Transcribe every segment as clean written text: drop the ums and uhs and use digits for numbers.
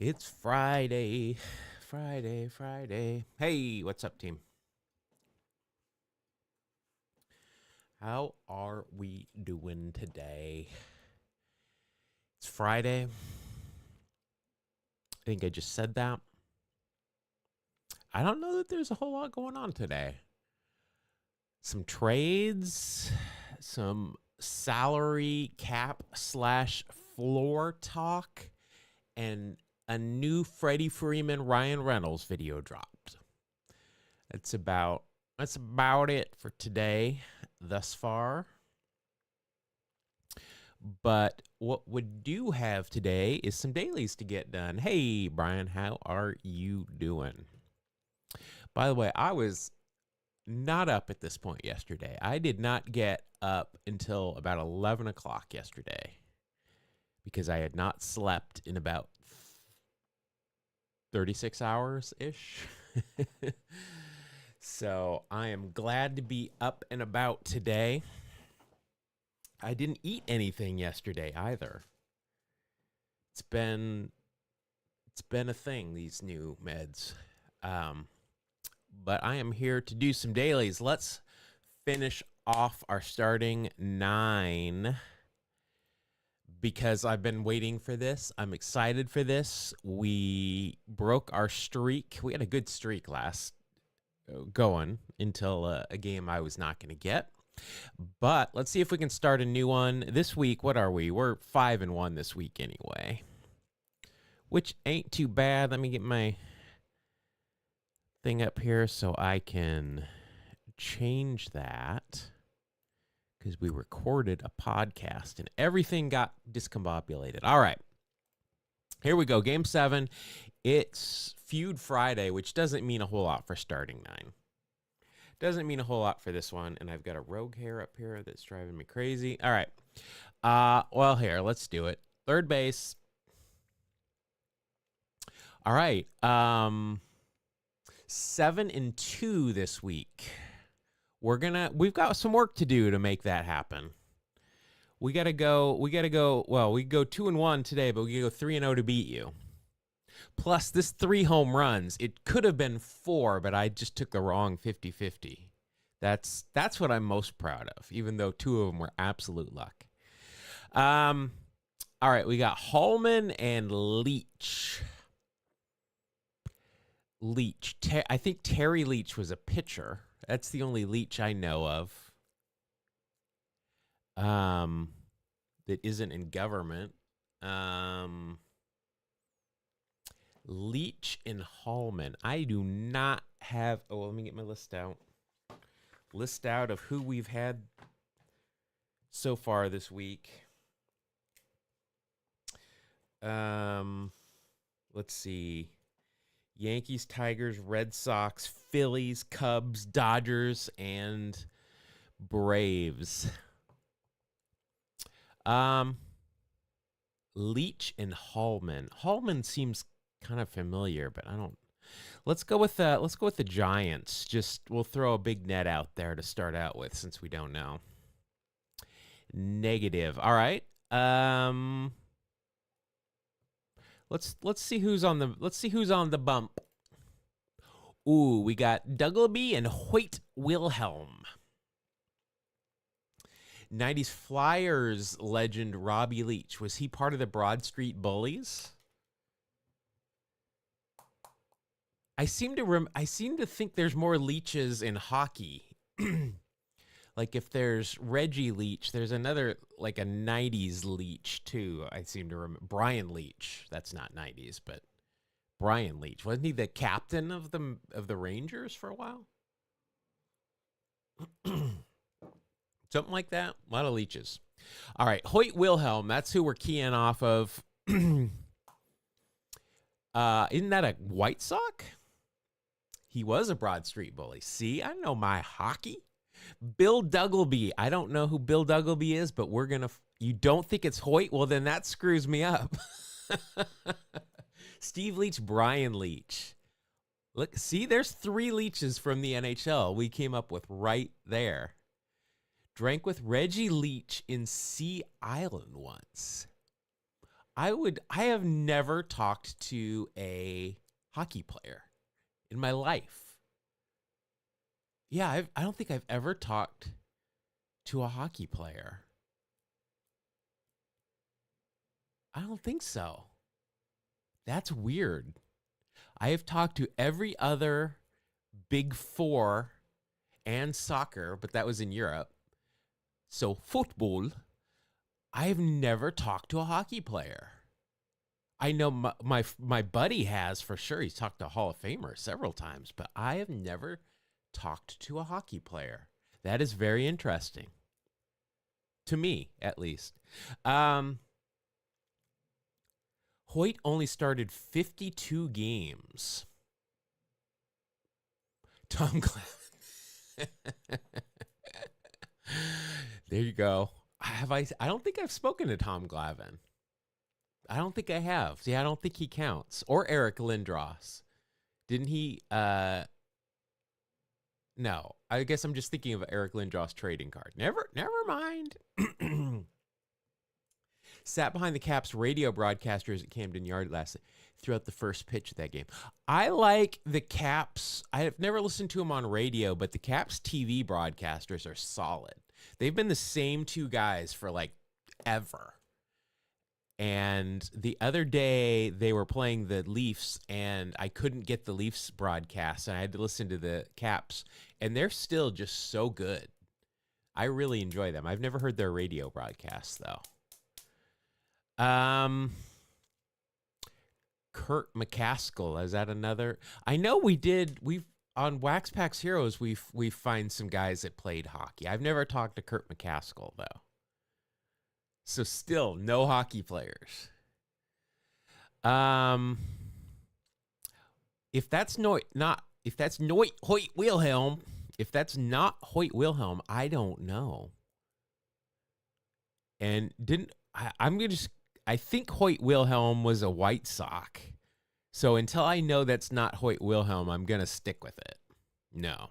It's Friday. Friday. Hey, what's up, team? How are we doing today? It's Friday. I think I just said that. I don't know that there's a whole lot going on today. Some trades, some salary cap slash floor talk, and a new Freddie Freeman Ryan Reynolds video dropped. That's about it for today thus far. But what we do have today is some dailies to get done. Hey, Brian, how are you doing? By the way, I was not up at this point yesterday. I did not get up until about 11 o'clock yesterday because I had not slept in about 36 hours-ish. So I am glad to be up and about today. I didn't eat anything yesterday either. It's been a thing, these new meds. But I am here to do some dailies. Let's finish off our starting 9 because I've been waiting for this. I'm excited for this. We broke our streak. We had a good streak going until a game I was not going to get. But let's see if we can start a new one this week. What are we? We're 5-1 this week anyway, which ain't too bad. Let me get my thing up here so I can change that because we recorded a podcast and everything got discombobulated. All right, here we go. Game 7. It's Feud Friday, which doesn't mean a whole lot for starting 9. Doesn't mean a whole lot for this one. And I've got a rogue hair up here that's driving me crazy. All right. Well, here, let's do it. Third base. All right. 7-2 this week. We've got some work to do to make that happen. We gotta go. Well, we go 2-1 today, but we gotta go 3-0 to beat you. Plus, this 3 home runs, it could have been 4, but I just took the wrong 50-50. That's what I'm most proud of, even though 2 of them were absolute luck. All right, we got Hallman and Leach. I think Terry Leach was a pitcher. That's the only Leach I know of. That isn't in government. Leach and Hallman. I do not have. Oh, let me get my list out. List out of who we've had so far this week. Let's see. Yankees, Tigers, Red Sox, Phillies, Cubs, Dodgers, and Braves. Leach and Hallman. Hallman seems kind of familiar, but I don't. Let's go with the Giants. We'll throw a big net out there to start out with since we don't know. Negative. All right. Let's see who's on the bump. Ooh, we got Duggleby and Hoyt Wilhelm. 90s Flyers legend Robbie Leach. Was he part of the Broad Street Bullies? I seem to think there's more Leaches in hockey. Like if there's Reggie Leach, there's another like a 90s Leach too. I seem to remember Brian Leach. That's not 90s, but Brian Leach. Wasn't he the captain of the Rangers for a while? Something like that. A lot of Leaches. All right, Hoyt Wilhelm. That's who we're keying off of. Isn't that a White Sox? He was a Broad Street Bully. See, I know my hockey. Bill Duggleby. I don't know who Bill Duggleby is, but we're going to... You don't think it's Hoyt? Well, then that screws me up. Steve Leach, Brian Leach. Look, see, there's 3 Leaches from the NHL we came up with right there. Drank with Reggie Leach in Sea Island once. I have never talked to a hockey player in my life. Yeah, I don't think I've ever talked to a hockey player. I don't think so. That's weird. I have talked to every other Big Four and soccer, but that was in Europe. So football, I've never talked to a hockey player. I know my buddy has for sure. He's talked to a Hall of Famer several times, but I have never talked to a hockey player. That is very interesting. To me, at least. Hoyt only started 52 games. Tom Glavine. There you go. I don't think I've spoken to Tom Glavine. I don't think I have. See, I don't think he counts. Or Eric Lindros. Didn't he? No. I guess I'm just thinking of Eric Lindros trading card. Never mind. Sat behind the Caps radio broadcasters at Camden Yard last night throughout the first pitch of that game. I like the Caps. I have never listened to them on radio, but the Caps TV broadcasters are solid. They've been the same two guys for like ever. And the other day they were playing the Leafs and I couldn't get the Leafs broadcast and I had to listen to the Caps and they're still just so good. I really enjoy them. I've never heard their radio broadcasts though. Kurt McCaskill, is that another? I know we've on Wax Packs Heroes we find some guys that played hockey. I've never talked to Kurt McCaskill though. So still no hockey players. If that's Hoyt Wilhelm, if that's not Hoyt Wilhelm, I don't know. And I think Hoyt Wilhelm was a White Sox. So until I know that's not Hoyt Wilhelm, I'm going to stick with it. No.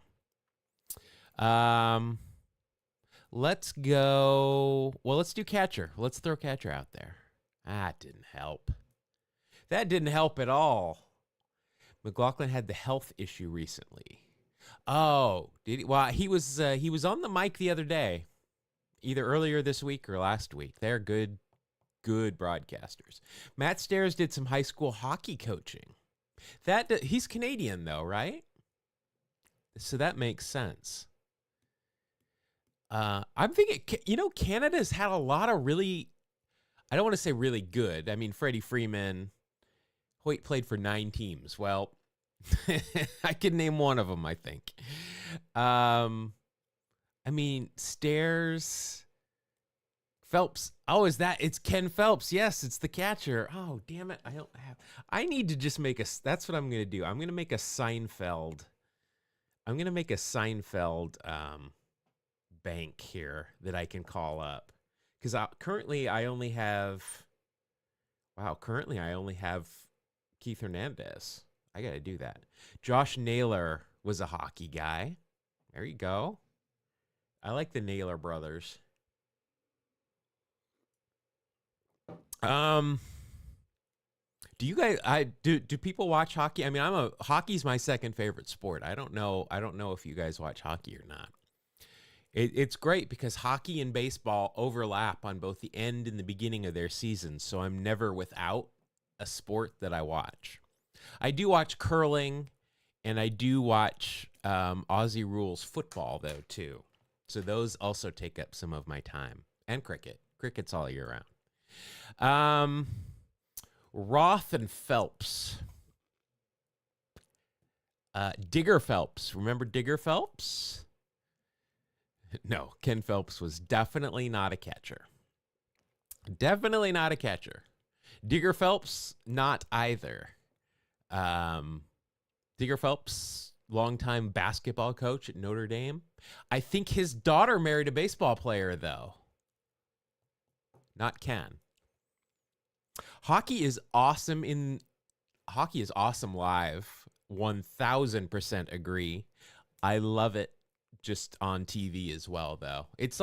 Let's go. Well, let's do catcher. Let's throw catcher out there. That didn't help. That didn't help at all. McLaughlin had the health issue recently. Oh, did he? Well, he was on the mic the other day, either earlier this week or last week. They're good broadcasters. Matt Stairs did some high school hockey coaching. He's Canadian though, right? So that makes sense. I'm thinking, Canada's had a lot of really, I don't want to say really good. I mean, Freddie Freeman, Hoyt played for 9 teams. Well, I could name one of them, I think. I mean, Stairs, Phelps. Oh, it's Ken Phelps. Yes, it's the catcher. Oh, damn it. I need to just that's what I'm going to do. I'm going to make a Seinfeld. Bank here that I can call up because currently I only have Keith Hernandez. I gotta do that. Josh Naylor was a hockey guy. There you go. I like the Naylor brothers. Do you guys? Do people watch hockey? I mean, hockey's my second favorite sport. I don't know if you guys watch hockey or not. It's great because hockey and baseball overlap on both the end and the beginning of their seasons, so I'm never without a sport that I watch. I do watch curling, and I do watch Aussie Rules football, though, too. So those also take up some of my time. And cricket. Cricket's all year round. Roth and Phelps. Digger Phelps. Remember Digger Phelps? No, Ken Phelps was definitely not a catcher. Definitely not a catcher. Digger Phelps, not either. Digger Phelps, longtime basketball coach at Notre Dame. I think his daughter married a baseball player, though. Not Ken. Hockey is awesome live. 1000% agree. I love it. Just on TV as well, though. It's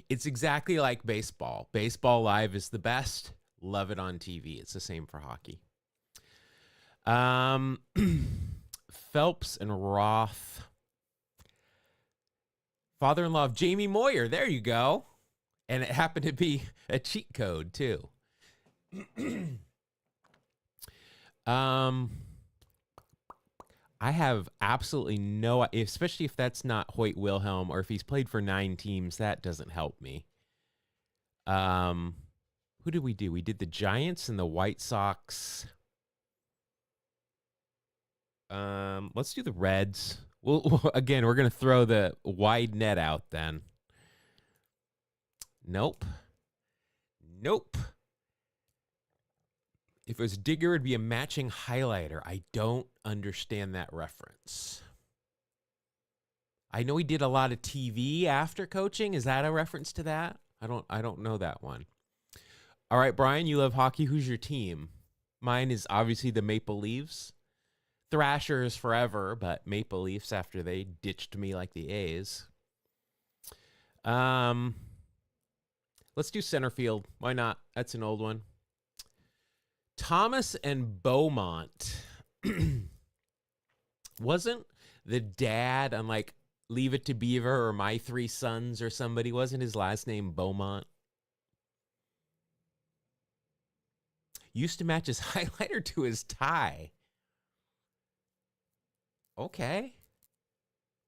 exactly like baseball. Baseball live is the best. Love it on TV. It's the same for hockey. Phelps and Roth. Father-in-law of Jamie Moyer. There you go. And it happened to be a cheat code, too. I have absolutely no, especially if that's not Hoyt Wilhelm or if he's played for 9 teams, that doesn't help me. Who did we do? We did the Giants and the White Sox. Let's do the Reds. Again, we're going to throw the wide net out then. Nope. If it was Digger, it'd be a matching highlighter. I don't understand that reference. I know he did a lot of TV after coaching. Is that a reference to that? I don't know that one. All right, Brian, you love hockey. Who's your team? Mine is obviously the Maple Leafs. Thrashers forever, but Maple Leafs after they ditched me like the A's. Let's do center field. Why not? That's an old one. Thomas and Beaumont. Wasn't the dad on like Leave It to Beaver or My Three Sons or somebody? Wasn't his last name Beaumont? Used to match his highlighter to his tie. Okay.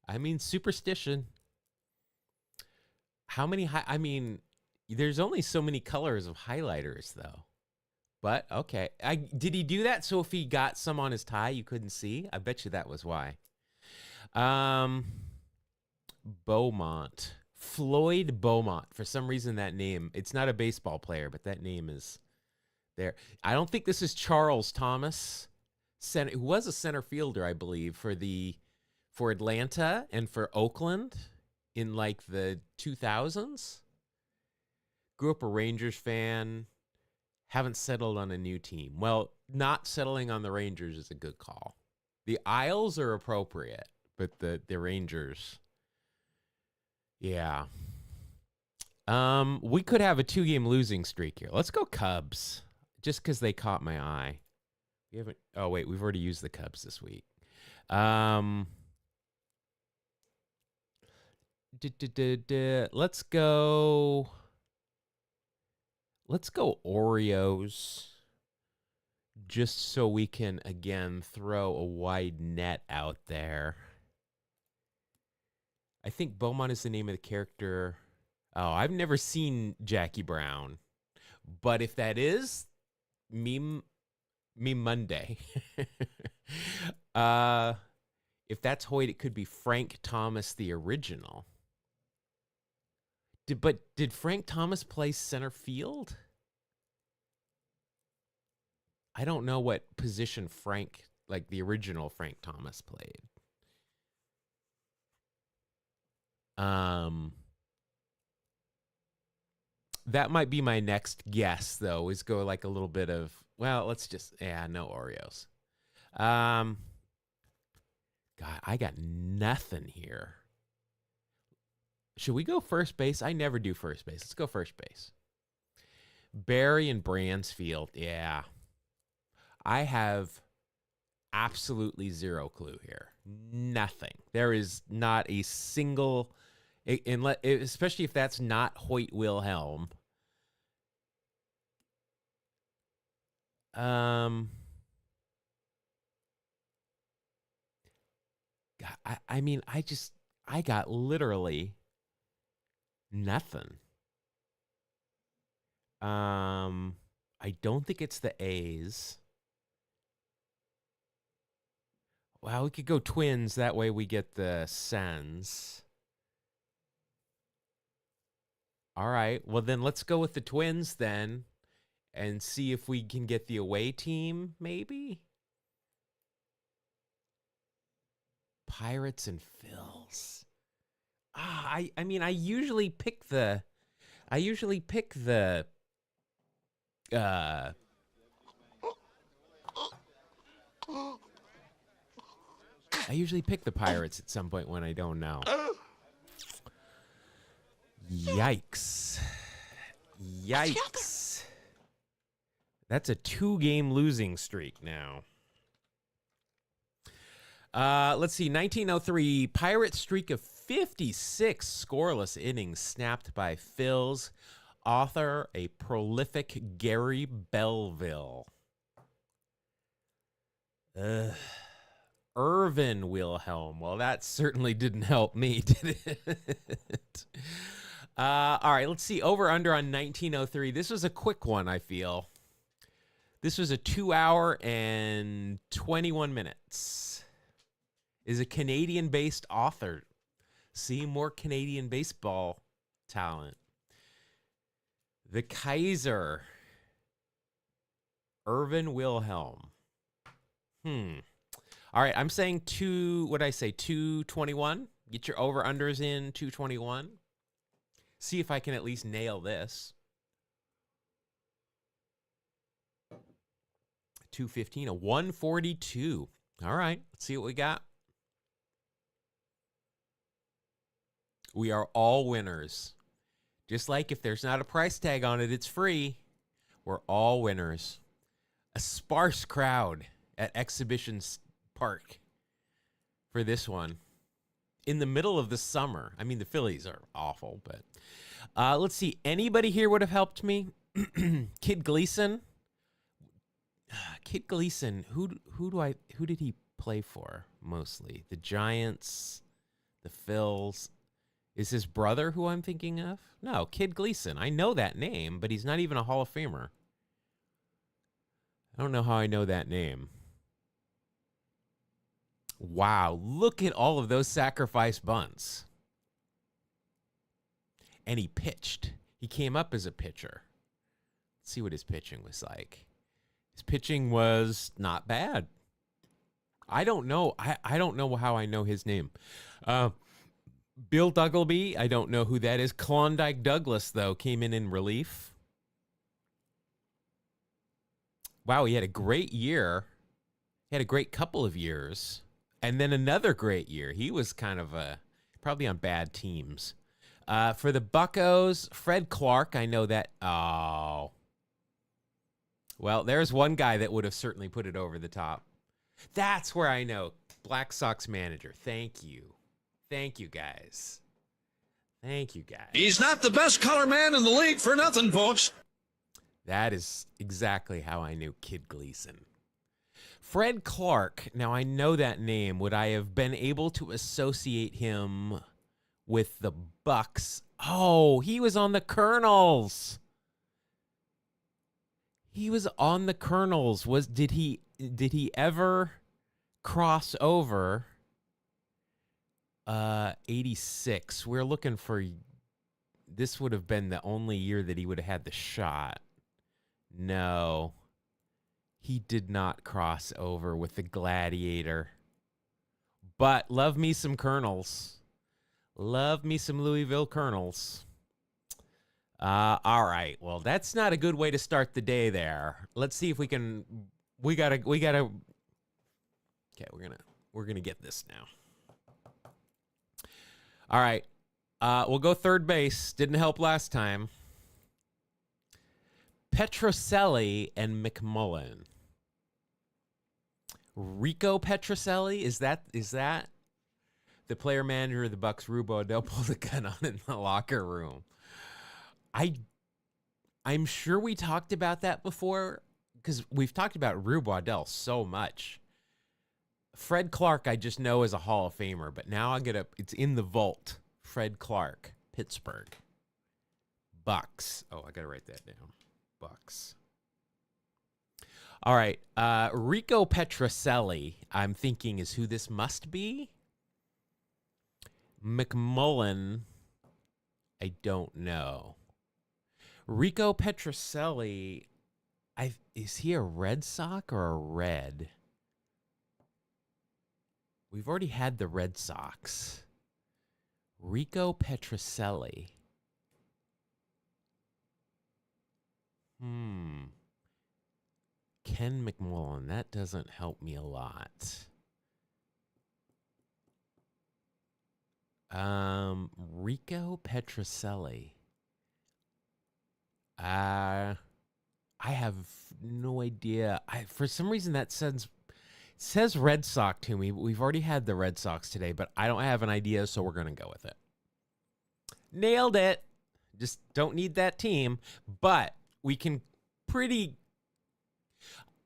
I mean, superstition. How many? I mean, there's only so many colors of highlighters, though. But okay, did he do that so if he got some on his tie you couldn't see? I bet you that was why. Beaumont, Floyd Beaumont. For some reason, that name, it's not a baseball player, but that name is there. I don't think this is Charles Thomas, who was a center fielder, I believe, for Atlanta and for Oakland in like the 2000s. Grew up a Rangers fan. Haven't settled on a new team. Well, not settling on the Rangers is a good call. The Isles are appropriate, but the Rangers, yeah. We could have a 2-game losing streak here. Let's go Cubs, just because they caught my eye. We haven't. Oh wait, we've already used the Cubs this week. Let's go. Let's go Orioles, just so we can, again, throw a wide net out there. I think Beaumont is the name of the character. Oh, I've never seen Jackie Brown. But if that is, meme Monday. If that's Hoyt, it could be Frank Thomas, the original. Did Frank Thomas play center field? I don't know what position Frank, like the original Frank Thomas, played. That might be my next guess, though, is go like a little bit of, well, let's just, no Oreos. God, I got nothing here. Should we go first base? I never do first base. Let's go first base. Barry and Bransfield. Yeah. I have absolutely zero clue here. Nothing. There is not a single, especially if that's not Hoyt Wilhelm. God, I mean, I got literally nothing. I don't think it's the A's. Well, we could go Twins. That way we get the Sens. All right. Well, then let's go with the Twins then and see if we can get the away team, maybe? Pirates and Phils. I mean, I usually pick the Pirates at some point when I don't know. Yikes. That's a 2-game losing streak now. Let's see. 1903, Pirates streak of 56 scoreless innings snapped by Phils. Author, a prolific Gary Belville. Irvin Wilhelm. Well, that certainly didn't help me, did it? All right, let's see. Over under on 1903. This was a quick one, I feel. This was a 2 hour and 21 minutes. Is a Canadian-based author. See more Canadian baseball talent. The Kaiser. Irvin Wilhelm. All right, I'm saying what'd I say, 221? Get your over-unders in 221. See if I can at least nail this. 215, a 142. All right, let's see what we got. We are all winners. Just like if there's not a price tag on it, it's free. We're all winners. A sparse crowd at Exhibition Park for this one. In the middle of the summer. I mean, the Phillies are awful, but let's see. Anybody here would have helped me? Kid Gleason. Kid Gleason. Who did he play for mostly? The Giants, the Phils. Is his brother who I'm thinking of? No, Kid Gleason. I know that name, but he's not even a Hall of Famer. I don't know how I know that name. Wow, look at all of those sacrifice bunts. And he pitched. He came up as a pitcher. Let's see what his pitching was like. His pitching was not bad. I don't know. I don't know how I know his name. Bill Duggleby, I don't know who that is. Klondike Douglas, though, came in relief. Wow, he had a great year. He had a great couple of years. And then another great year. He was kind of probably on bad teams. For the Buccos, Fred Clark, I know that. Oh. Well, there's one guy that would have certainly put it over the top. That's where I know. Black Sox manager. Thank you. Thank you, guys. Thank you, guys. He's not the best color man in the league for nothing, folks. That is exactly how I knew Kid Gleason. Fred Clark. Now, I know that name. Would I have been able to associate him with the Bucks? Oh, he was on the Colonels. He was on the Colonels. Did he ever cross over? 86. We're looking for. This would have been the only year that he would have had the shot. No. He did not cross over with the Gladiator. But love me some Colonels. Love me some Louisville Colonels. All right. Well, that's not a good way to start the day there. Let's see if we can. We gotta. Okay, we're gonna get this now. All right. We'll go third base. Didn't help last time. Petrocelli and McMullen. Rico Petrocelli, is that the player manager of the Bucks? Rube Waddell pulled a gun on in the locker room. I'm sure we talked about that before because we've talked about Rube Waddell so much. Fred Clark, I just know as a Hall of Famer, but now it's in the vault. Fred Clark, Pittsburgh. Bucks. Oh, I got to write that down. Bucks. All right. Rico Petrocelli, I'm thinking, is who this must be. McMullen, I don't know. Rico Petrocelli, is he a Red Sox or a Red? We've already had the Red Sox. Rico Petrocelli. Ken McMullen. That doesn't help me a lot. Rico Petrocelli. I I have no idea. For some reason that says Red Sox to me. But we've already had the Red Sox today, but I don't have an idea, so we're gonna go with it. Nailed it. Just don't need that team, but we can pretty.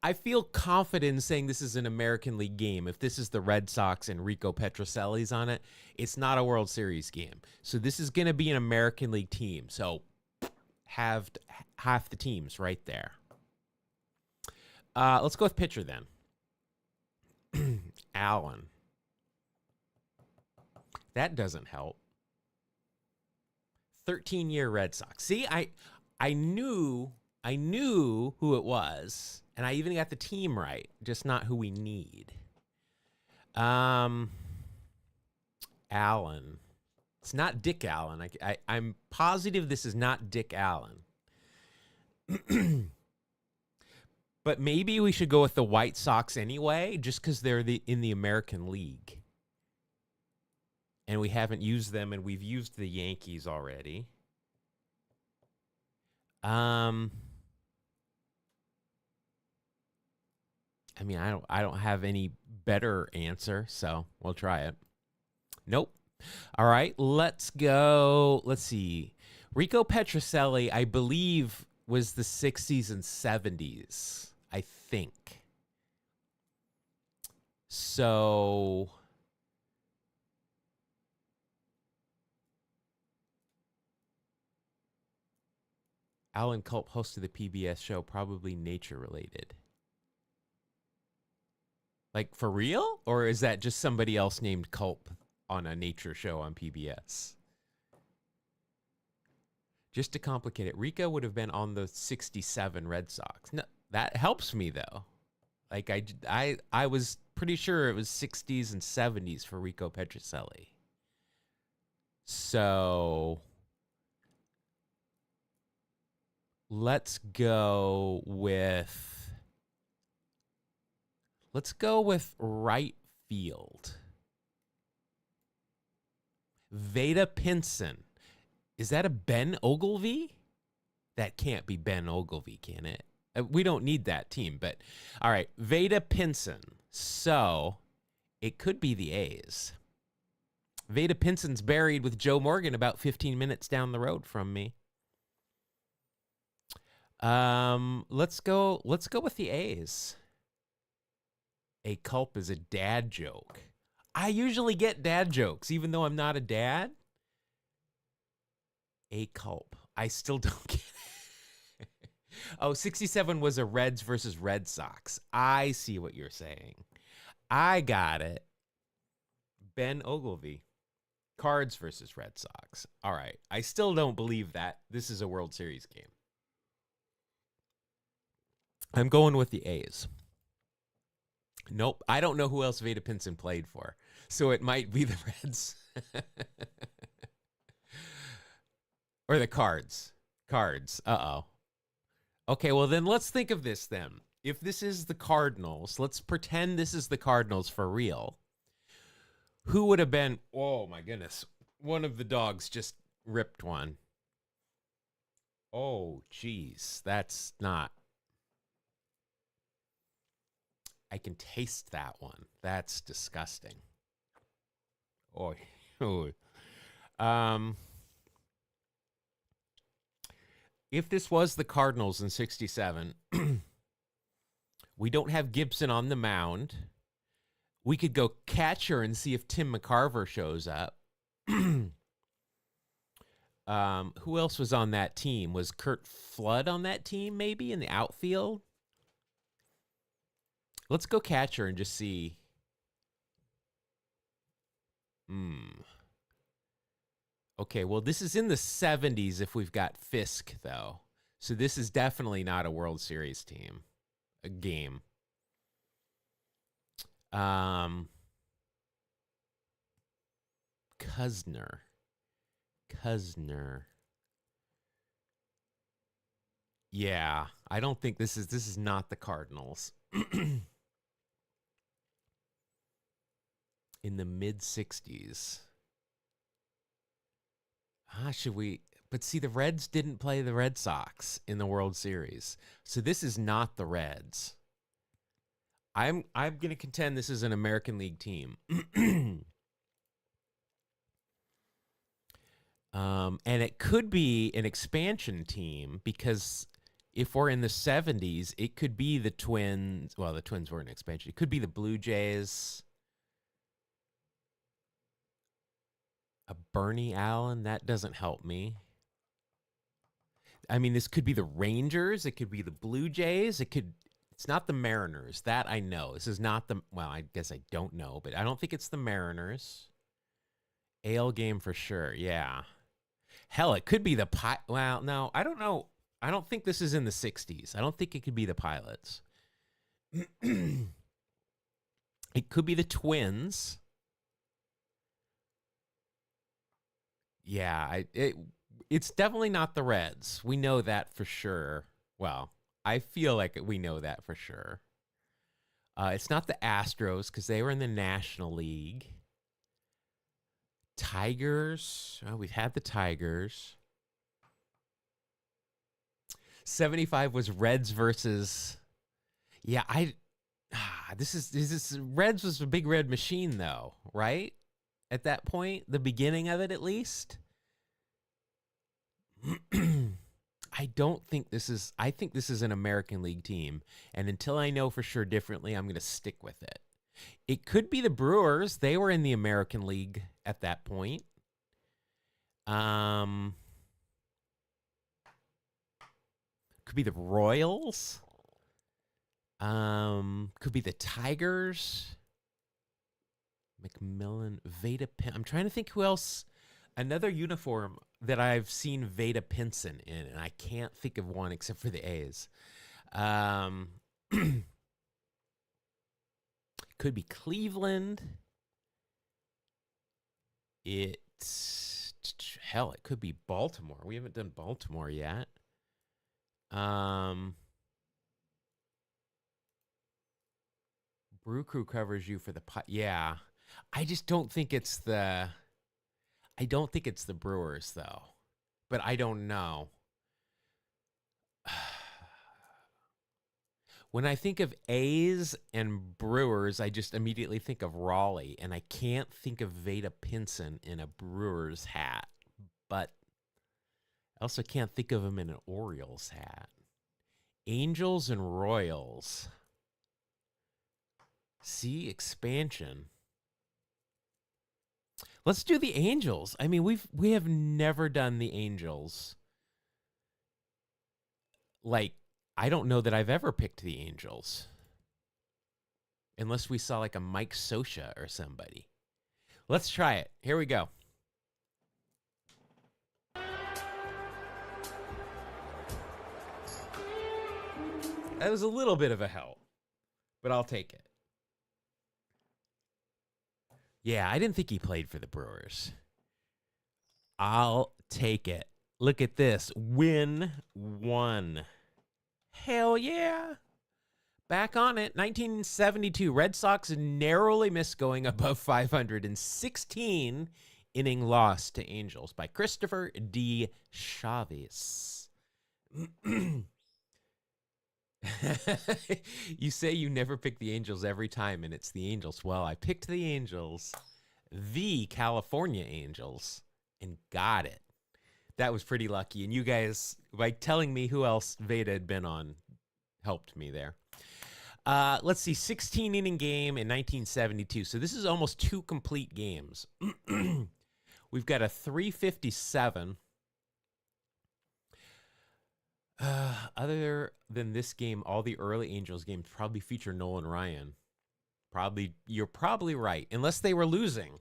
I feel confident in saying this is an American League game. If this is the Red Sox and Rico Petrocelli's on it, it's not a World Series game. So this is going to be an American League team. So have half the teams right there. Let's go with pitcher then. Allen. That doesn't help. 13-year Red Sox. See, I knew who it was, and I even got the team right, just not who we need. Allen. It's not Dick Allen. I'm positive this is not Dick Allen. But maybe we should go with the White Sox anyway, just because they're in the American League. And we haven't used them, and we've used the Yankees already. I mean, I don't have any better answer, so we'll try it. Nope. All right, let's go. Let's see. Rico Petrocelli, I believe, was the 60s and 70s, I think. So Alan Culp hosted the PBS show, probably nature related. Like, for real? Or is that just somebody else named Culp on a nature show on PBS? Just to complicate it, Rico would have been on the 67 Red Sox. No, that helps me, though. Like, I was pretty sure it was 60s and 70s for Rico Petrocelli. So let's go with right field. Veda Pinson. Is that a Ben Ogilvy? That can't be Ben Ogilvy, can it? We don't need that team, but all right, Veda Pinson. So it could be the A's. Veda Pinson's buried with Joe Morgan about 15 minutes down the road from me. Let's go with the A's. A Culp is a dad joke. I usually get dad jokes, even though I'm not a dad. A Culp. I still don't get it. Oh, 67 was a Reds versus Red Sox. I see what you're saying. I got it. Ben Ogilvy. Cards versus Red Sox. All right. I still don't believe that this is a World Series game. I'm going with the A's. Nope. I don't know who else Veda Pinson played for. So it might be the Reds. Or the Cards. Cards. Uh-oh. Okay, well then let's think of this then. If this is the Cardinals, let's pretend this is the Cardinals for real. Who would have been... Oh, my goodness. One of the dogs just ripped one. Oh, geez. That's not... I can taste that one. That's disgusting. Oh, if this was the Cardinals in 67, we don't have Gibson on the mound. We could go catcher and see if Tim McCarver shows up. Who else was on that team? Was Kurt Flood on that team, maybe, in the outfield? Let's go catcher and just see. Okay, well, this is in the 70s if we've got Fisk, though. So this is definitely not a World Series team. A game. Cuzner. Yeah, I don't think this is not the Cardinals. In the mid-60s. Should we... But see, the Reds didn't play the Red Sox in the World Series. So this is not the Reds. I'm going to contend this is an American League team. And it could be an expansion team because if we're in the 70s, it could be the Twins. Well, the Twins were an expansion. It could be the Blue Jays. A Bernie Allen, that doesn't help me. I mean, this could be the Rangers. It could be the Blue Jays. It's not the Mariners. That I know. This is not well, I guess I don't know, but I don't think it's the Mariners. AL game for sure. Yeah. Hell, it could be the well, no, I don't know. I don't think this is in the 60s. I don't think it could be the Pilots. It could be the Twins. Yeah, it's definitely not the Reds. We know that for sure. Well, I feel like we know that for sure. It's not the Astros because they were in the National League. Tigers. Oh, we've had the Tigers. 75 was Reds versus. Yeah, this is Reds was a big red machine though, right? At that point, the beginning of it at least. I think this is an American League team, and until I know for sure differently, I'm going to stick with it. It could be the Brewers. They were in the American League at that point. Could be the Royals. Could be the Tigers. McMillan, Veda I'm trying to think who else. Another uniform that I've seen Veda Pinson in, and I can't think of one except for the A's. Could be Cleveland. It could be Baltimore. We haven't done Baltimore yet. Brew Crew covers you for the yeah. I just don't think it's the Brewers though. But I don't know. When I think of A's and Brewers, I just immediately think of Raleigh, and I can't think of Veda Pinson in a Brewers hat, but I also can't think of him in an Orioles hat. Angels and Royals. See, expansion. Let's do the Angels. I mean, we have never done the Angels. Like, I don't know that I've ever picked the Angels. Unless we saw like a Mike Scioscia or somebody. Let's try it. Here we go. That was a little bit of a help, but I'll take it. Yeah, I didn't think he played for the Brewers. I'll take it. Look at this. Win 1. Hell yeah. Back on it. 1972. Red Sox narrowly missed going above 500 in 16 inning loss to Angels by Christopher D. Chavez. You say you never pick the Angels every time, and it's the Angels. Well, I picked the Angels, the California Angels, and got it. That was pretty lucky. And you guys, by telling me who else Veda had been on, helped me there. Let's see, 16-inning game in 1972. So this is almost 2 complete games. We've got a 357. Other than this game, all the early Angels games probably feature Nolan Ryan. You're probably right, unless they were losing.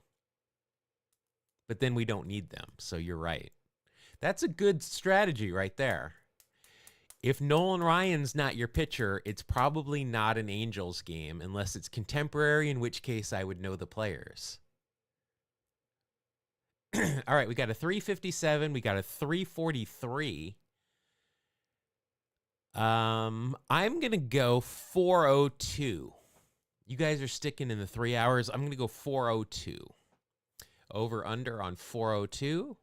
But then we don't need them, so you're right. That's a good strategy right there. If Nolan Ryan's not your pitcher, it's probably not an Angels game unless it's contemporary, in which case I would know the players. All right, we got a 357. We got a 343. I'm going to go 402. You guys are sticking in the 3 hours. I'm going to go 402. Over under on 402.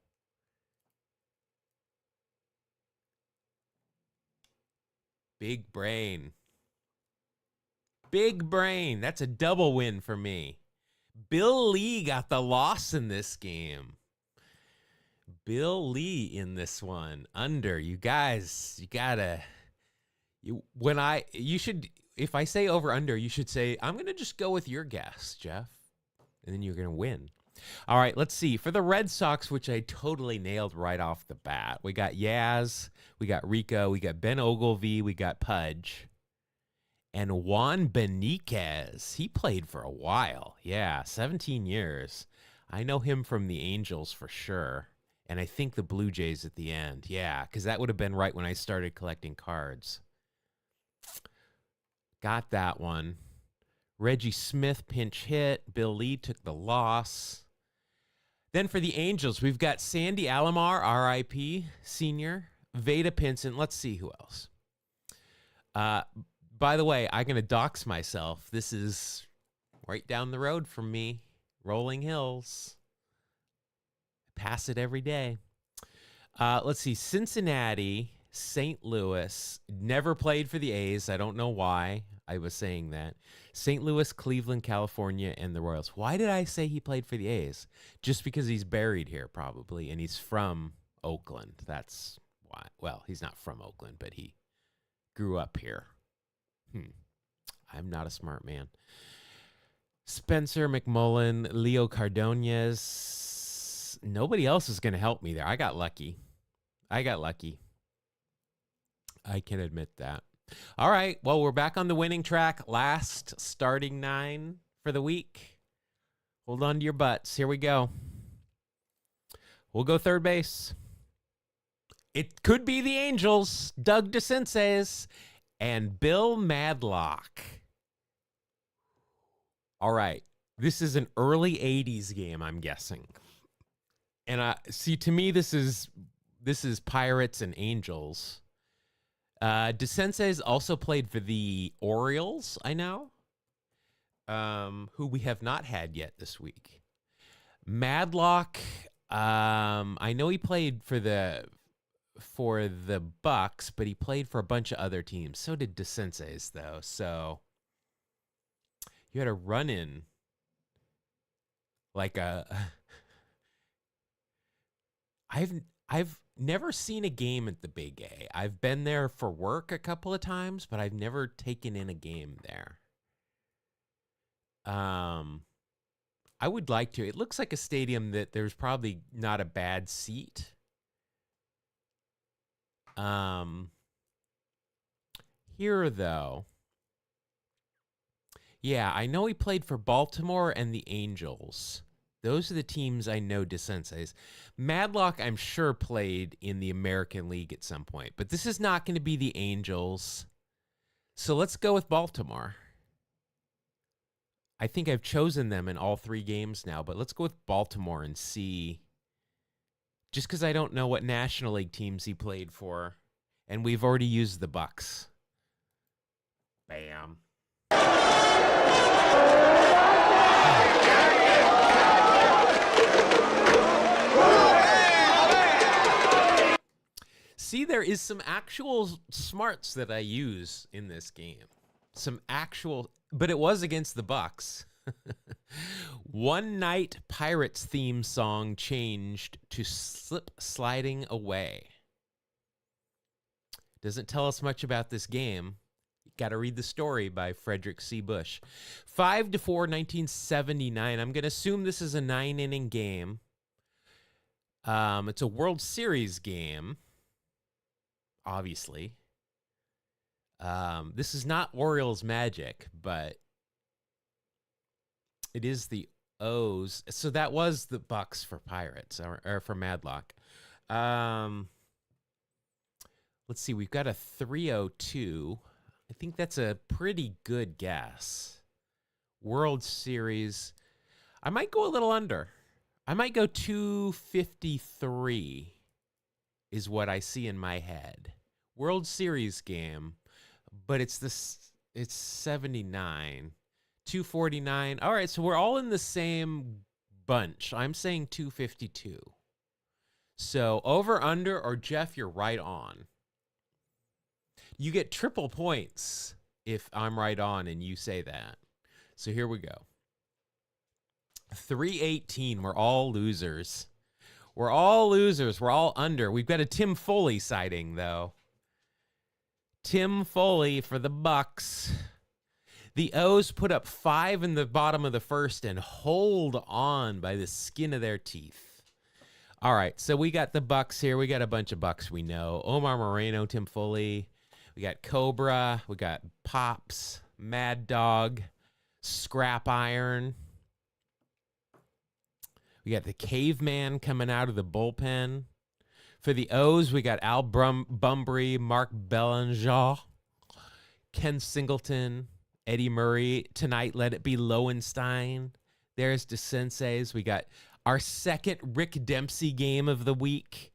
Big brain. Big brain. That's a double win for me. Bill Lee got the loss in this game. Bill Lee in this one. Under. You guys, you gotta. You should. If I say over under, you should say I'm gonna just go with your guess, Jeff, and then you're gonna win. All right, let's see. For the Red Sox, which I totally nailed right off the bat, we got Yaz, we got Rico, we got Ben Ogilvy, we got Pudge, and Juan Beniquez. He played for a while. Yeah, 17 years. I know him from the Angels for sure, and I think the Blue Jays at the end. Yeah, because that would have been right when I started collecting cards. Got that one. Reggie Smith pinch hit. Bill Lee took the loss. Then for the Angels, we've got Sandy Alomar, R.I.P., senior. Veda Pinson. Let's see who else. By the way, I'm going to dox myself. This is right down the road from me. Rolling Hills. Pass it every day. Let's see. Cincinnati, St. Louis. Never played for the A's. I don't know why I was saying that. St. Louis, Cleveland, California, and the Royals. Why did I say he played for the A's? Just because he's buried here, probably, and he's from Oakland. That's why. Well, he's not from Oakland, but he grew up here. I'm not a smart man. Spencer McMullen, Leo Cardonez. Nobody else is going to help me there. I got lucky. I can admit that. All right. Well, we're back on the winning track. Last starting 9 for the week. Hold on to your butts. Here we go. We'll go third base. It could be the Angels, Doug DeCinces, and Bill Madlock. All right. This is an early 80s game, I'm guessing. And see, to me, this is Pirates and Angels. DeCinces also played for the Orioles, I know, who we have not had yet this week. Madlock, I know he played for the Bucks, but he played for a bunch of other teams. So did DeCinces, though. So you had a run-in like a. I've never seen a game at the Big A. I've been there for work a couple of times, but I've never taken in a game there. I would like to. It looks like a stadium that there's probably not a bad seat. Here, though. Yeah, I know he played for Baltimore and the Angels. Those are the teams I know DeCinces. Madlock, I'm sure, played in the American League at some point. But this is not going to be the Angels. So let's go with Baltimore. I think I've chosen them in all 3 games now. But let's go with Baltimore and see. Just because I don't know what National League teams he played for. And we've already used the Bucks. Bam. See, there is some actual smarts that I use in this game. Some actual, but it was against the Bucks. One night Pirates theme song changed to Slip Sliding Away. Doesn't tell us much about this game. Got to read the story by Frederick C. Bush. 5-4, 1979. I'm going to assume this is a 9-inning game. It's a World Series game. Obviously. This is not Orioles Magic, but it is the O's. So that was the Bucks for Pirates, or for Madlock. Let's see. We've got a 302. I think that's a pretty good guess. World Series. I might go a little under. I might go 253 is what I see in my head. World Series game, but it's 79. 249. All right, so we're all in the same bunch. I'm saying 252. So over, under, or Jeff, you're right on. You get triple points if I'm right on and you say that. So here we go. 318. We're all losers. We're all losers. We're all under. We've got a Tim Foley sighting, though. Tim Foley for the Bucks. The O's put up 5 in the bottom of the first and hold on by the skin of their teeth. All right, so we got the Bucks here. We got a bunch of Bucks we know. Omar Moreno, Tim Foley. We got Cobra. We got Pops, Mad Dog, Scrap Iron. We got the Caveman coming out of the bullpen. For the O's, we got Al Bumbry, Mark Belanger, Ken Singleton, Eddie Murray. Tonight, let it be Lowenstein. There's DeSenseis. We got our second Rick Dempsey game of the week.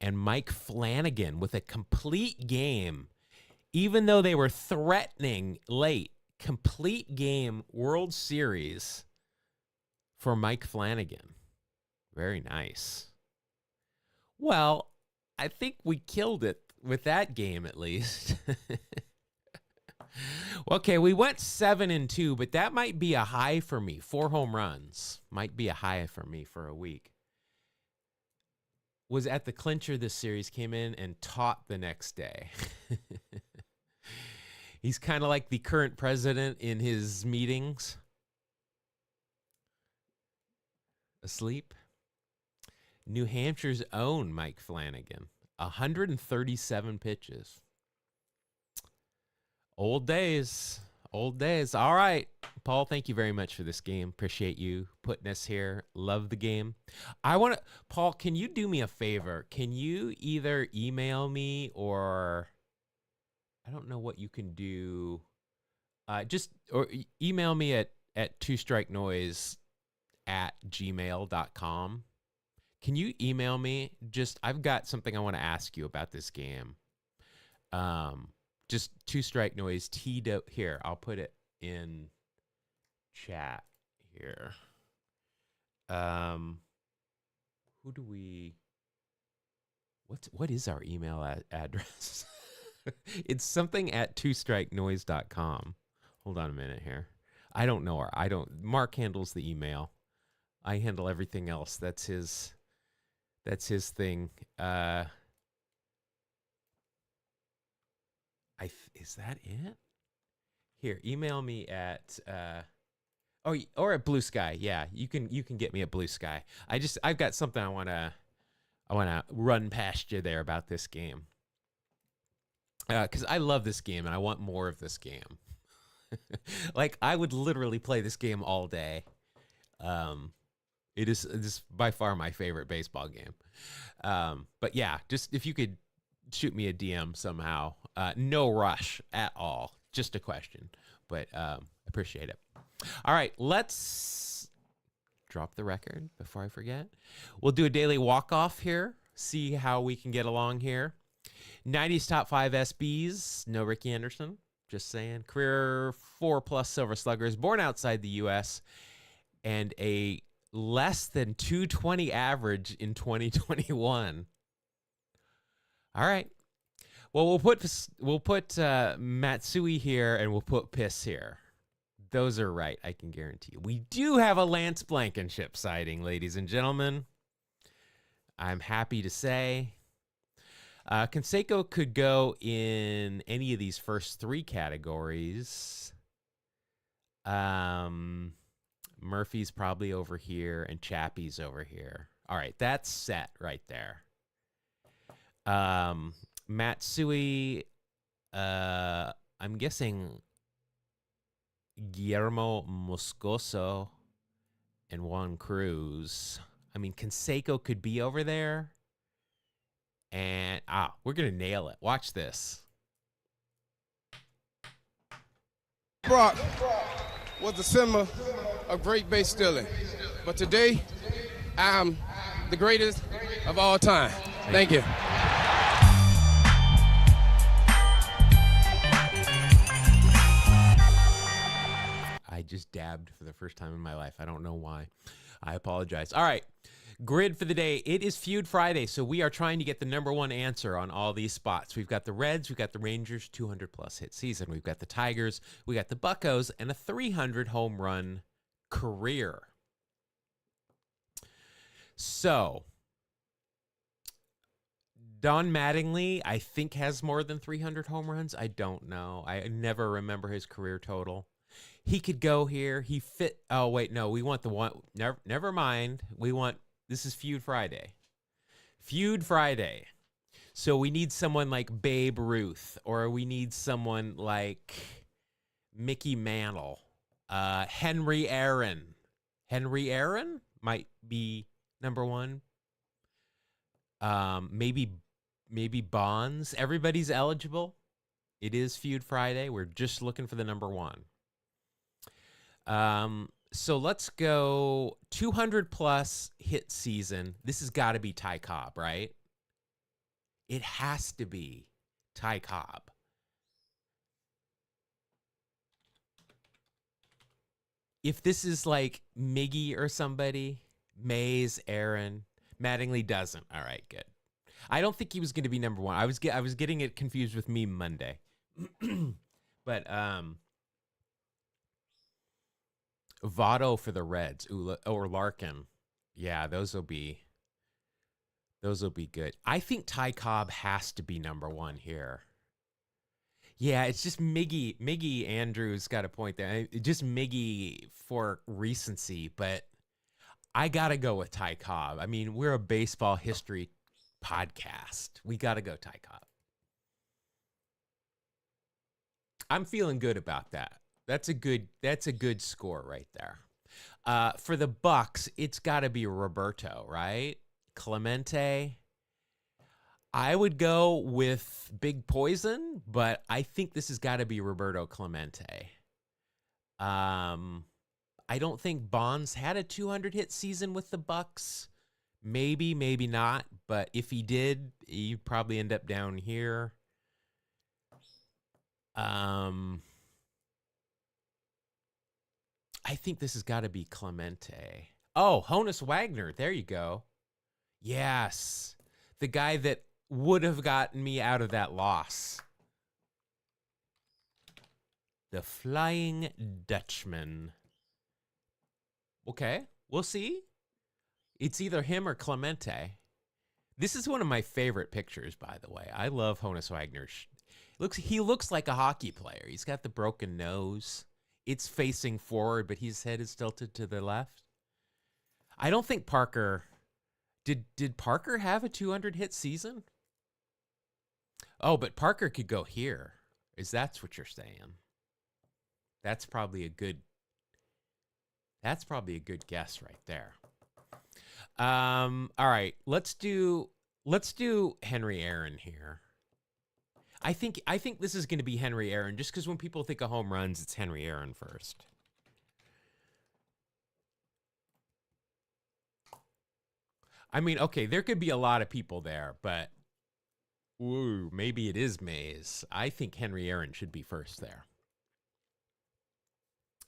And Mike Flanagan with a complete game. Even though they were threatening late, complete game World Series for Mike Flanagan. Very nice. Well, I think we killed it with that game at least. Okay, we went 7-2, but that might be a high for me. 4 home runs might be a high for me for a week. Was at the clincher this series, came in and taught the next day. He's kind of like the current president in his meetings. Asleep. New Hampshire's own Mike Flanagan. 137 pitches. Old days. Old days. All right. Paul, thank you very much for this game. Appreciate you putting us here. Love the game. Paul, can you do me a favor? Can you either email me or I don't know what you can do. Or email me at twostrikenoise@gmail.com. Can you email me? I've got something I want to ask you about this game. Just Two Strike Noise here. I'll put it in chat here. What is our email address? It's something at twostrikenoise.com. Hold on a minute here. I don't know. Mark handles the email. I handle everything else. That's his thing. Is that it? Here, email me at or at Blue Sky. Yeah, you can get me at Blue Sky. I've got something I wanna run past you there about this game. Because I love this game and I want more of this game. Like I would literally play this game all day. It is by far my favorite baseball game. But yeah, just if you could shoot me a DM somehow. No rush at all. Just a question. But appreciate it. All right, let's drop the record before I forget. We'll do a daily walk-off here. See how we can get along here. 90s top 5 SBs. No Ricky Anderson. Just saying. Career 4+ Silver Sluggers. Born outside the U.S. And a less than 220 average in 2021. All right. Well, we'll put Matsui here and we'll put Piss here. Those are right, I can guarantee you. We do have a Lance Blankenship sighting, ladies and gentlemen. I'm happy to say. Canseco could go in any of these first 3 categories. Murphy's probably over here and Chappie's over here. All right, that's set right there. Matsui, I'm guessing Guillermo Moscoso and Juan Cruz. I mean, Canseco could be over there. And, we're going to nail it. Watch this. Brock was a symbol of great base stealing. But today, I'm the greatest of all time. Thank you. I just gabbed for the first time in my life. I don't know why. I apologize. All right. Grid for the day. It is Feud Friday, so we are trying to get the number one answer on all these spots. We've got the Reds, we've got the Rangers, 200-plus hit season. We've got the Tigers, we got the Buccos, and a 300 home run career. So, Don Mattingly, I think, has more than 300 home runs. I don't know. I never remember his career total. He could go here. He fit. Oh, wait, no. We want the one. Never mind. We want. This is Feud Friday. Feud Friday. So we need someone like Babe Ruth, or we need someone like Mickey Mantle, Henry Aaron. Henry Aaron might be number one. Maybe Bonds. Everybody's eligible. It is Feud Friday. We're just looking for the number one. So let's go 200-plus hit season. This has got to be Ty Cobb, right? It has to be Ty Cobb. If this is like Miggy or somebody, Mays, Aaron, Mattingly doesn't. All right, good. I don't think he was going to be number one. I was getting it confused with Meme Monday. But Votto for the Reds, or Larkin. Yeah, those will be good. I think Ty Cobb has to be number one here. Yeah, it's just Miggy. Miggy Andrews got a point there. Just Miggy for recency, but I got to go with Ty Cobb. I mean, we're a baseball history podcast. We got to go Ty Cobb. I'm feeling good about that. That's a good score right there. For the Bucks, it's got to be Roberto, right? Clemente. I would go with Big Poison, but I think this has got to be Roberto Clemente. I don't think Bonds had a 200 hit season with the Bucks. Maybe, maybe not. But if he did, you'd probably end up down here. I think this has got to be Clemente. Oh, Honus Wagner. There you go. Yes. The guy that would have gotten me out of that loss. The Flying Dutchman. Okay, we'll see. It's either him or Clemente. This is one of my favorite pictures, by the way. I love Honus Wagner. He looks like a hockey player. He's got the broken nose. It's facing forward, but his head is tilted to the left. I don't think Parker... Did Parker have a 200 hit season? Oh, but Parker could go here. Is that what you're saying? That's probably a good guess right there. All right, let's do Henry Aaron here. I think this is going to be Henry Aaron, just because when people think of home runs, it's Henry Aaron first. I mean, okay, there could be a lot of people there, but ooh, maybe it is Mays. I think Henry Aaron should be first there.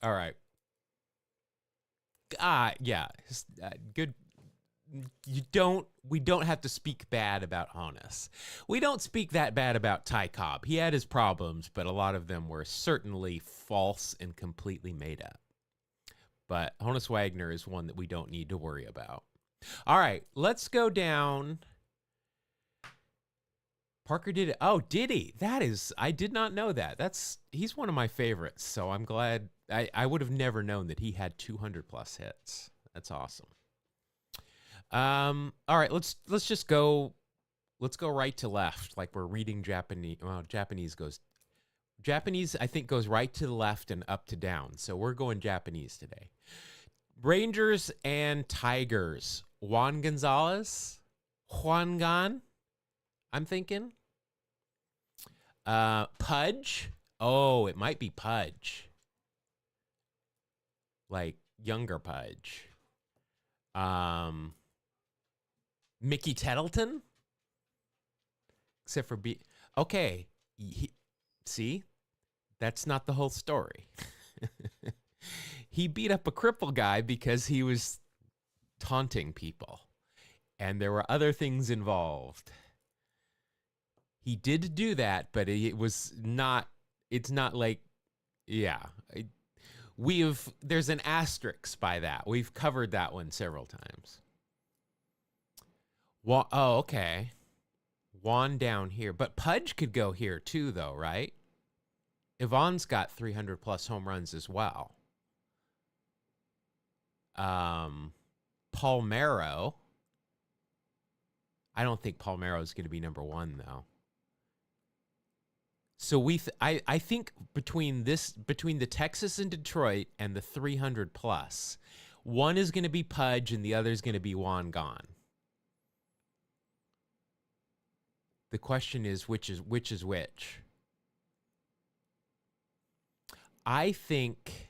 All right. Yeah, good. We don't have to speak bad about Honus. We don't speak that bad about Ty Cobb. He had his problems, but a lot of them were certainly false and completely made up. But Honus Wagner is one that we don't need to worry about. All right, let's go down. Parker did it. Oh, did he? I did not know that. He's one of my favorites, so I'm glad. I would have never known that he had 200 plus hits. That's awesome. All right, let's just go. Let's go right to left, like we're reading Japanese. Well, Japanese, I think, goes right to the left and up to down. So we're going Japanese today. Rangers and Tigers. Juan Gonzalez, I'm thinking. Pudge. Oh, it might be Pudge. Like younger Pudge. Mickey Tettleton. Except for okay. See, that's not the whole story. he beat up a cripple guy because he was taunting people. And there were other things involved. He did do that, but it's not like, yeah. There's an asterisk by that. We've covered that one several times. Oh, okay. Juan down here. But Pudge could go here too, though, right? Yvonne's got 300 plus home runs as well. Palmeiro. I don't think Palmeiro is going to be number one, though. So I think between the Texas and Detroit and the 300 plus, one is going to be Pudge and the other is going to be Juan Gone. The question is which is which. I think,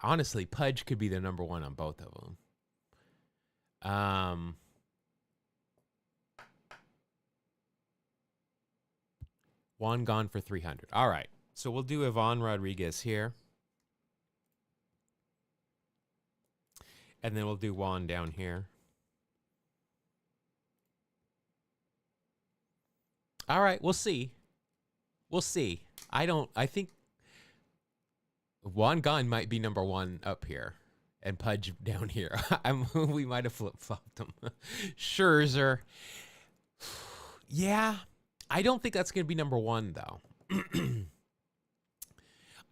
honestly, Pudge could be the number one on both of them. Juan Gone for 300. All right. So we'll do Ivan Rodriguez here. And then we'll do Juan down here. All right. We'll see. We'll see. I think Juan Gone might be number one up here. And Pudge down here. We might have flip-flopped them. Scherzer. Yeah. I don't think that's going to be number one, though.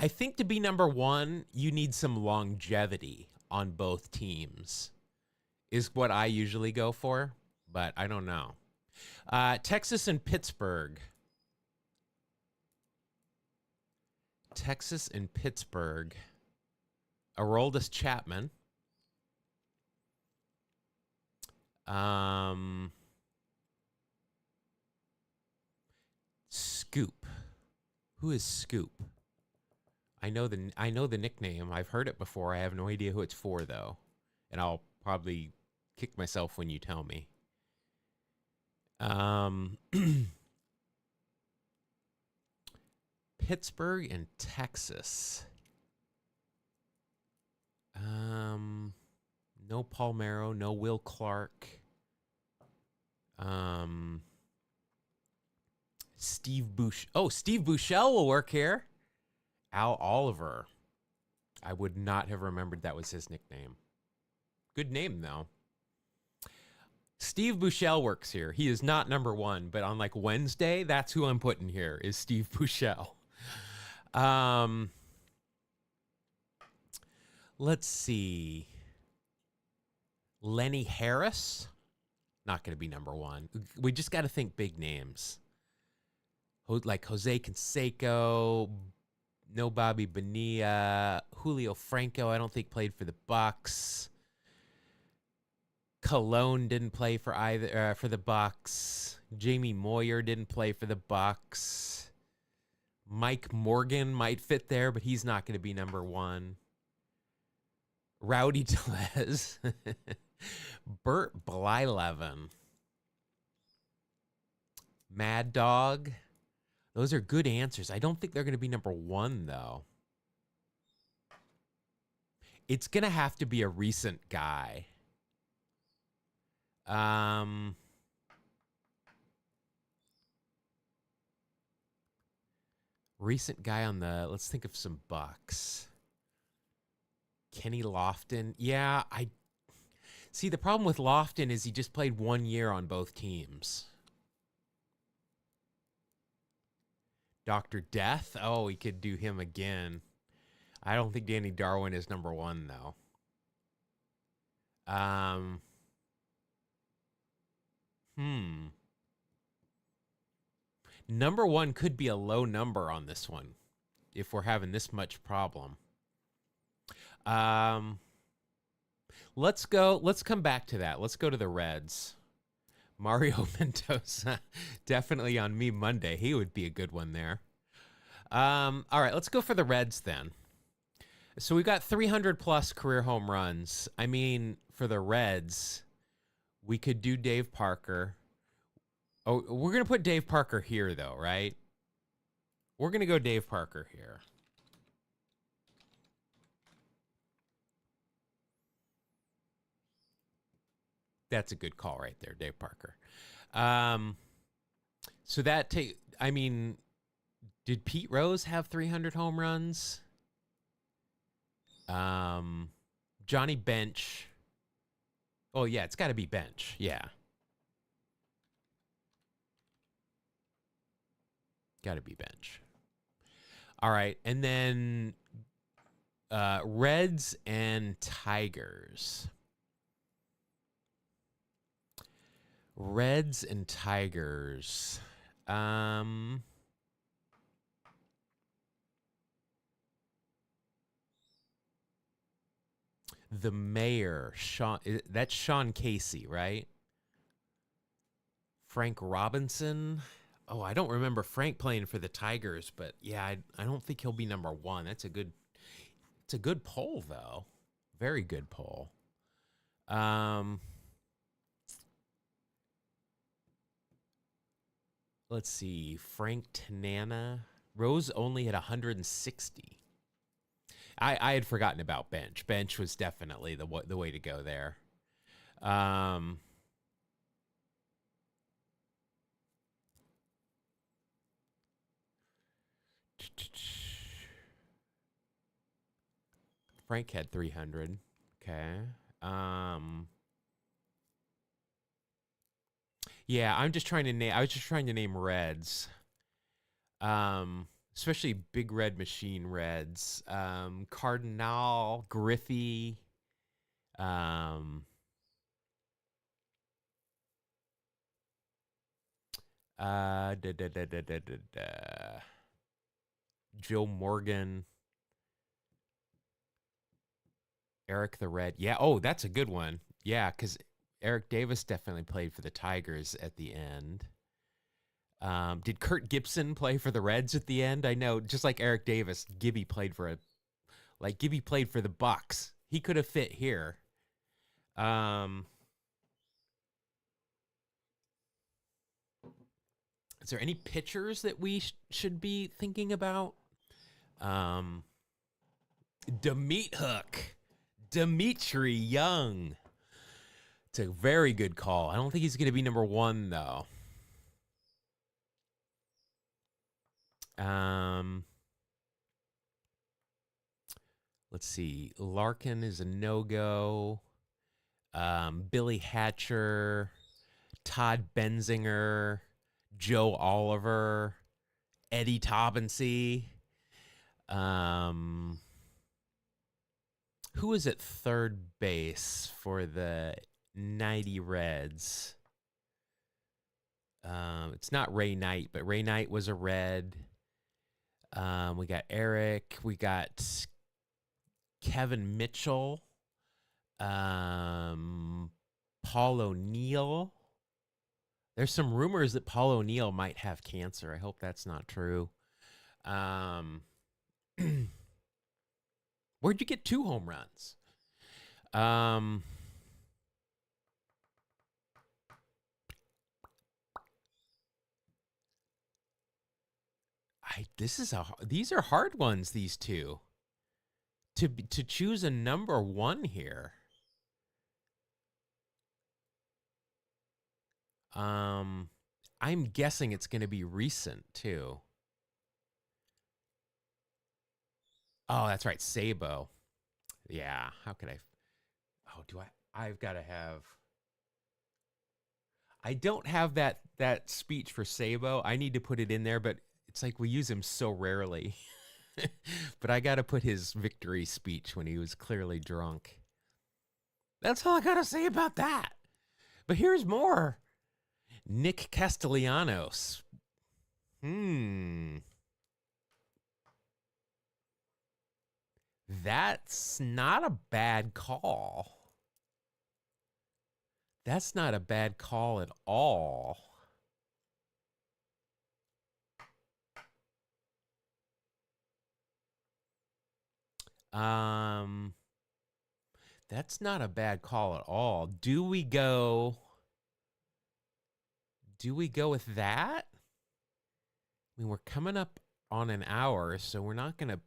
I think to be number one, you need some longevity on both teams, is what I usually go for, but I don't know. Texas and Pittsburgh. Texas and Pittsburgh. Aroldis Chapman. Scoop. Who is Scoop? I know the nickname. I've heard it before. I have no idea who it's for, though. And I'll probably kick myself when you tell me. Pittsburgh and Texas. No Palmeiro, no Will Clark. Steve Bush. Oh, Steve Buechele will work here. Al Oliver. I would not have remembered that was his nickname. Good name, though. Steve Buechele works here. He is not number one, but on like Wednesday, that's who I'm putting here, is Steve Buechele. Let's see. Lenny Harris. Not going to be number one. We just got to think big names. Like Jose Canseco, no Bobby Bonilla, Julio Franco, I don't think played for the Bucks. Colon didn't play for either for the Bucks. Jamie Moyer didn't play for the Bucks. Mike Morgan might fit there, but he's not going to be number one. Rowdy Tellez. Bert Blyleven. Mad Dog. Those are good answers. I don't think they're going to be number one, though. It's going to have to be a recent guy. Recent guy on the, let's think of some Bucks. Kenny Lofton. Yeah, see, the problem with Lofton is he just played 1 year on both teams. Dr. Death. Oh, we could do him again. I don't think Danny Darwin is number one, though. Number one could be a low number on this one if we're having this much problem. Let's come back to that. Let's go to the Reds. Mario Mendoza, definitely on Me Monday. He would be a good one there. All right, let's go for the Reds then. So we've got 300 plus career home runs. I mean, for the Reds, we could do Dave Parker. Oh, we're going to put Dave Parker here, though, right? We're going to go Dave Parker here. that's a good call right there, Dave Parker. So I mean, did Pete Rose have 300 home runs? Johnny Bench. Oh yeah, it's got to be Bench. Yeah. Got to be Bench. All right, and then Reds and Tigers. Reds and Tigers. The mayor, that's Sean Casey, right? Frank Robinson. Oh, I don't remember Frank playing for the Tigers, but yeah, I don't think he'll be number one. It's a good poll though. Very good poll. Let's see. Frank Tanana. Rose only had 160. I had forgotten about Bench. Bench was definitely the way to go there. Frank had 300. Okay. Yeah, I was just trying to name Reds. Especially Big Red Machine Reds. Cardinal, Griffey. Joe Morgan. Eric the Red. Yeah, oh, that's a good one. Yeah, because Eric Davis definitely played for the Tigers at the end. Did Kurt Gibson play for the Reds at the end? I know, just like Eric Davis, Gibby played for the Bucks. He could have fit here. Is there any pitchers that we should be thinking about? Dimitri Young. It's a very good call. I don't think he's going to be number one, though. Let's see. Larkin is a no-go. Billy Hatcher, Todd Benzinger, Joe Oliver, Eddie Taubensee. Who is at third base for the 90 Reds? It's not Ray Knight, but Ray Knight was a Red. We got Eric. We got Kevin Mitchell. Paul O'Neill. There's some rumors that Paul O'Neill might have cancer. I hope that's not true. Where'd you get 2 home runs? These are hard ones, these two. To choose a number one here. I'm guessing it's going to be recent too. Oh, that's right, Sabo. Yeah, how could I? Oh, I've got to have. I don't have that speech for Sabo. I need to put it in there, but it's like we use him so rarely. But I got to put his victory speech when he was clearly drunk. That's all I got to say about that. But here's more. Nick Castellanos. That's not a bad call. That's not a bad call at all. That's not a bad call at all. Do we go with that? I mean, we're coming up on an hour, so we're not going to.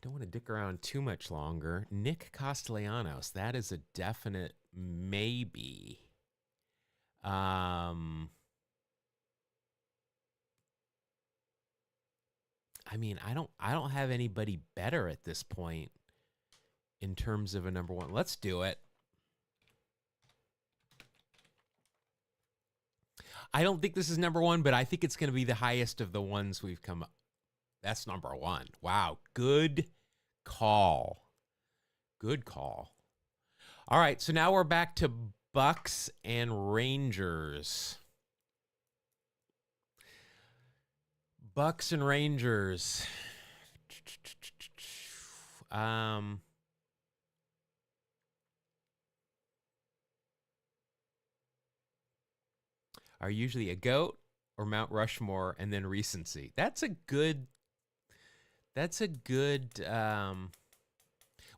Don't want to dick around too much longer. Nick Castellanos, that is a definite maybe. I mean, I don't have anybody better at this point in terms of a number one. Let's do it. I don't think this is number one, but I think it's going to be the highest of the ones we've come up. That's number one. Wow. Good call. Good call. All right. So now we're back to Bucks and Rangers. Bucks and Rangers. Are usually a GOAT or Mount Rushmore and then recency. That's a good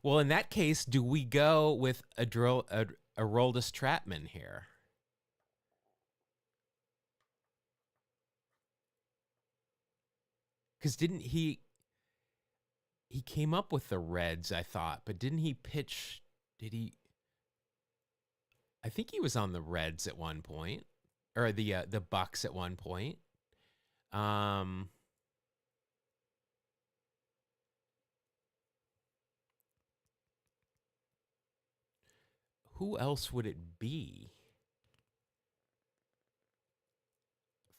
well, in that case, do we go with Aroldis Chapman here? Because didn't he came up with the Reds, I thought, but didn't he pitch? Did he? I think he was on the Reds at one point, or the Bucks at one point. Who else would it be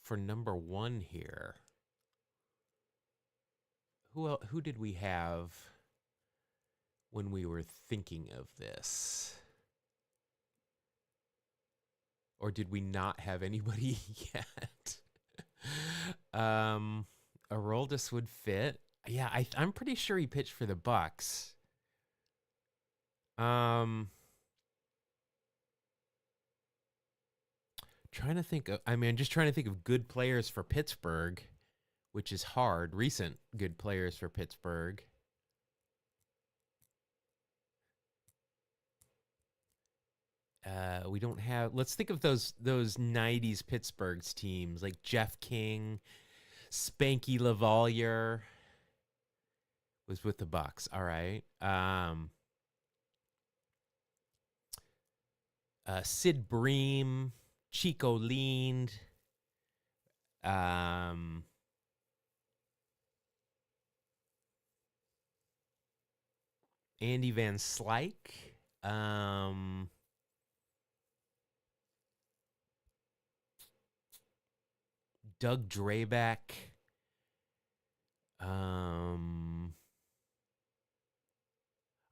for number one here? Who did we have when we were thinking of this? Or did we not have anybody yet? Aroldis would fit. Yeah, I'm pretty sure he pitched for the Bucks. Trying to think of, just trying to think of good players for Pittsburgh, which is hard. Recent good players for Pittsburgh. We don't have. Let's think of those '90s Pittsburgh's teams like Jeff King, Spanky LaValliere was with the Bucks. All right. Sid Bream, Chico Lind. Andy Van Slyke. Doug Drabek.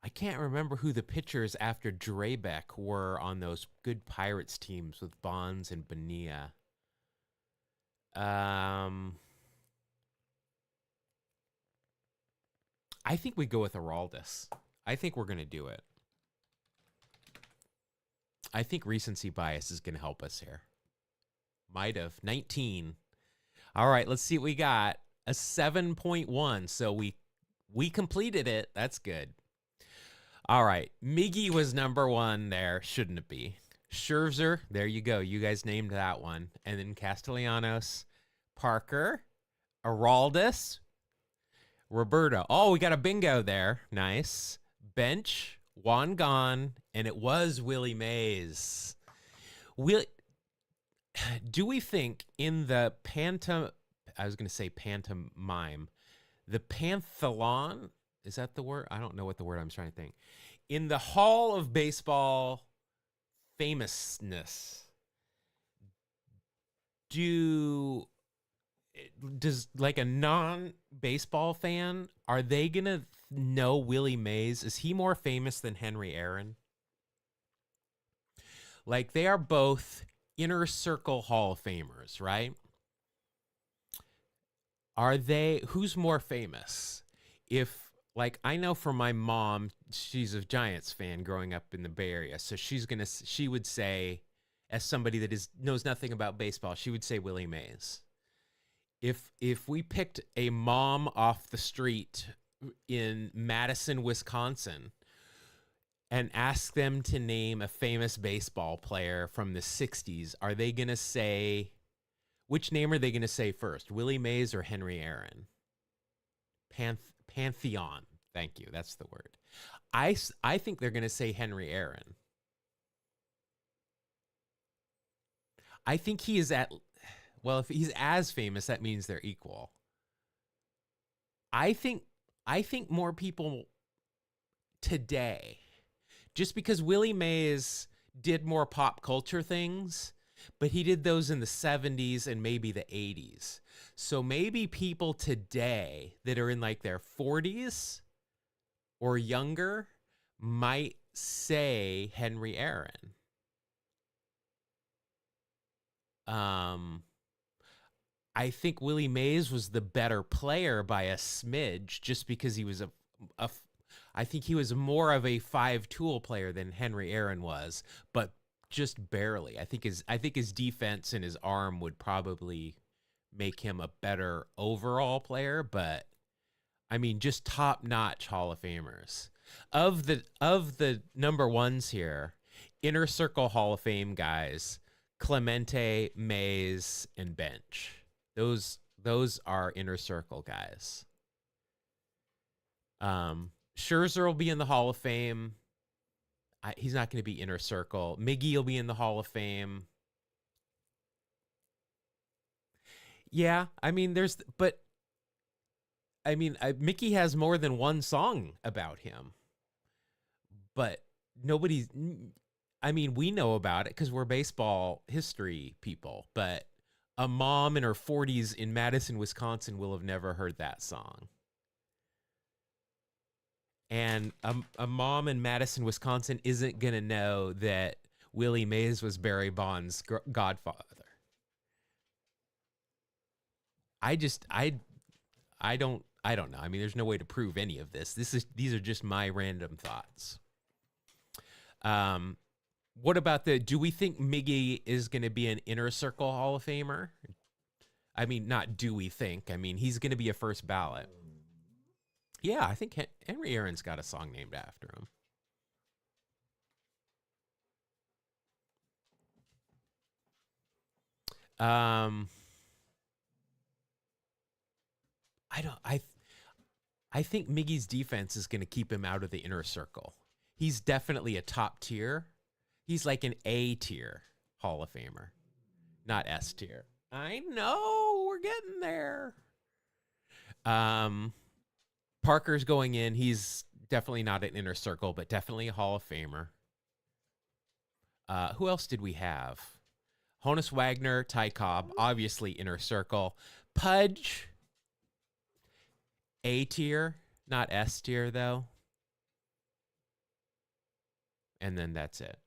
I can't remember who the pitchers after Drabek were on those good Pirates teams with Bonds and Bonilla. I think we go with Aroldis. I think we're going to do it. I think recency bias is going to help us here. Might have. 19. All right, let's see what we got. A 7.1. So we completed it. That's good. All right. Miggy was number one there. Shouldn't it be? Scherzer. There you go. You guys named that one. And then Castellanos, Parker, Aroldis, Roberto. Oh, we got a bingo there. Nice. Bench, Juan Gone, and it was Willie Mays. Do we think in the pantomime, the panthalon, is that the word? I don't know what the word I'm trying to think. In the Hall of Baseball famousness, does like a non-baseball fan, are they going to know Willie Mays? Is he more famous than Henry Aaron? Like, they are both inner circle Hall of Famers, right? Who's more famous? If, like, I know for my mom, she's a Giants fan growing up in the Bay Area, so she would say, as somebody that knows nothing about baseball, she would say Willie Mays. If we picked a mom off the street in Madison, Wisconsin, and asked them to name a famous baseball player from the 60s, are they going to say, which name are they going to say first, Willie Mays or Henry Aaron? Pantheon. Thank you. That's the word. I think they're going to say Henry Aaron. I think he is at, well, if he's as famous, that means they're equal. I think more people today, just because Willie Mays did more pop culture things, but he did those in the 70s and maybe the 80s. So maybe people today that are in like their 40s or younger might say Henry Aaron. I think Willie Mays was the better player by a smidge, just because he was I think he was more of a 5-tool player than Henry Aaron was, but just barely. I think his defense and his arm would probably make him a better overall player, but I mean, just top-notch Hall of Famers. Of the number ones here, Inner Circle Hall of Fame guys, Clemente, Mays, and Bench. Those are Inner Circle guys. Scherzer will be in the Hall of Fame. He's not going to be Inner Circle. Miggy will be in the Hall of Fame. Yeah, I mean, Mickey has more than one song about him, but we know about it because we're baseball history people, but a mom in her 40s in Madison, Wisconsin will have never heard that song. And a mom in Madison, Wisconsin isn't going to know that Willie Mays was Barry Bonds' godfather. I don't know. I mean, there's no way to prove any of this. These are just my random thoughts. What about do we think Miggy is going to be an Inner Circle Hall of Famer? I mean, not do we think. I mean, he's going to be a first ballot. Yeah, I think Henry Aaron's got a song named after him. I think Miggy's defense is going to keep him out of the Inner Circle. He's definitely a top tier. He's like an A tier Hall of Famer, not S tier. I know, we're getting there. Parker's going in. He's definitely not an Inner Circle, but definitely a Hall of Famer. Who else did we have? Honus Wagner, Ty Cobb, obviously Inner Circle. Pudge, A tier, not S tier though. And then that's it.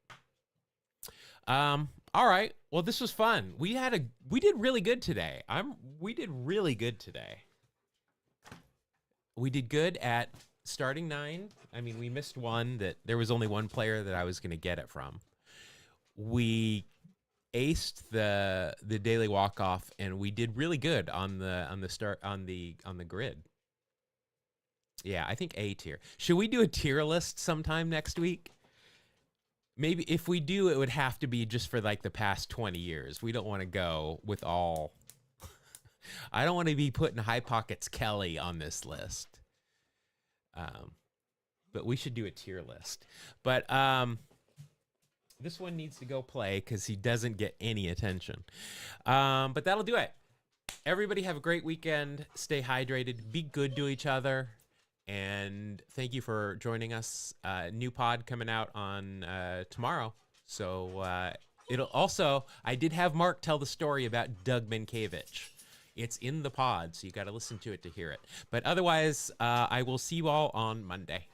All right. Well, this was fun. We did really good today. We did really good today. We did good at starting 9. I mean, we missed one that there was only one player that I was going to get it from. We aced the daily walk off, and we did really good on the grid. Yeah, I think A tier. Should we do a tier list sometime next week? Maybe if we do, it would have to be just for like the past 20 years. We don't want to go with all. I don't want to be putting High Pockets Kelly on this list. But we should do a tier list. But this one needs to go play because he doesn't get any attention. But that'll do it. Everybody have a great weekend. Stay hydrated. Be good to each other. And thank you for joining us. New pod coming out on tomorrow. So it'll also, I did have Mark tell the story about Doug Minkiewicz. It's in the pod, so you got to listen to it to hear it. But otherwise, I will see you all on Monday.